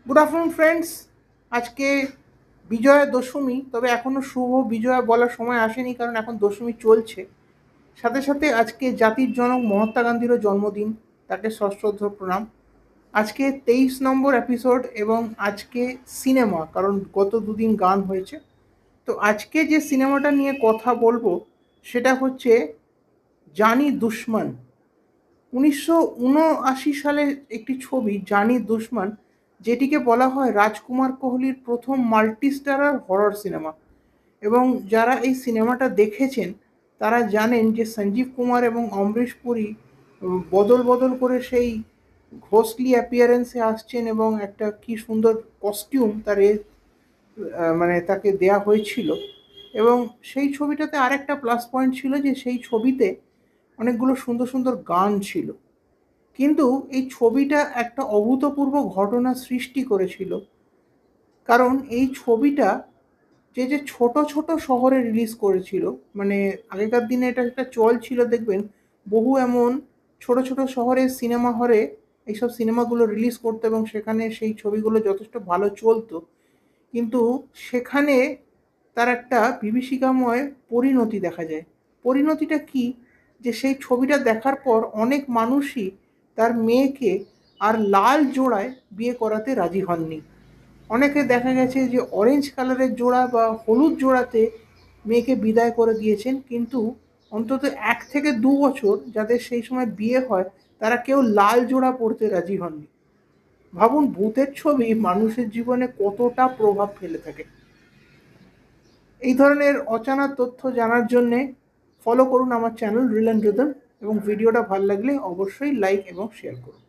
Good afternoon friends. আজকে বিজয়া দশমী, তবে এখনও শুভ বিজয়া বলার সময় আসেনি, কারণ এখন দশমী চলছে। সাথে সাথে আজকে জাতির জনক মহাত্মা গান্ধীরও জন্মদিন, তাকে সশ্রদ্ধ প্রণাম। আজকে 23 নম্বর এপিসোড এবং আজকে সিনেমা, কারণ গত দুদিন গান হয়েছে। তো আজকে যে সিনেমাটা নিয়ে কথা বলবো সেটা হচ্ছে জানি দুশমন। 1979 সালে একটি ছবি জানি দুশমন, যেটিকে বলা হয় রাজকুমার কোহলির প্রথম মাল্টিস্টারার হরর সিনেমা। এবং যারা এই সিনেমাটা দেখেছেন তারা জানেন যে সঞ্জীব কুমার এবং অমরিশ পুরী বদল বদল করে সেই ঘোস্টলি অ্যাপিয়ারেন্সে আসছেন, এবং একটা কি সুন্দর কস্টিউম তার মানে তাকে দেয়া হয়েছিল। এবং সেই ছবিটাতে আরেকটা প্লাস পয়েন্ট ছিল যে সেই ছবিতে অনেকগুলো সুন্দর সুন্দর গান ছিল। কিন্তু এই ছবিটা একটা অভূতপূর্ব ঘটনা সৃষ্টি করেছিল, কারণ এই ছবিটা যে ছোট ছোট শহরে রিলিজ করেছিল। মানে আগেকার দিনে এটা একটা চল ছিল, দেখবেন বহু এমন ছোট ছোট শহরে সিনেমা হলে এইসব সিনেমাগুলো রিলিজ করতো এবং সেখানে সেই ছবিগুলো যথেষ্ট ভালো চলতো। কিন্তু সেখানে তার একটা বিভীষিকাময় পরিণতি দেখা যায়। পরিণতিটা কি? যে সেই ছবিটা দেখার পর অনেক মানুষই তার মেয়েকে আর লাল জোড়ায় বিয়ে করাতে রাজি হননি। অনেকে দেখা গেছে যে অরেঞ্জ কালারের জোড়া বা হলুদ জোড়াতে মেয়েকে বিদায় করে দিয়েছেন, কিন্তু অন্তত 1 থেকে 2 বছর যাদের সেই সময় বিয়ে হয় তারা কেউ লাল জোড়া পরতে রাজি হননি। ভাবুন, ভূতের ছবি মানুষের জীবনে কতটা প্রভাব ফেলে থাকে। এই ধরনের অজানা তথ্য জানার জন্যে ফলো করুন আমার চ্যানেল রিল অ্যান্ড রিদম, এবং ভিডিওটা ভালো লাগলে অবশ্যই লাইক এবং শেয়ার করুন।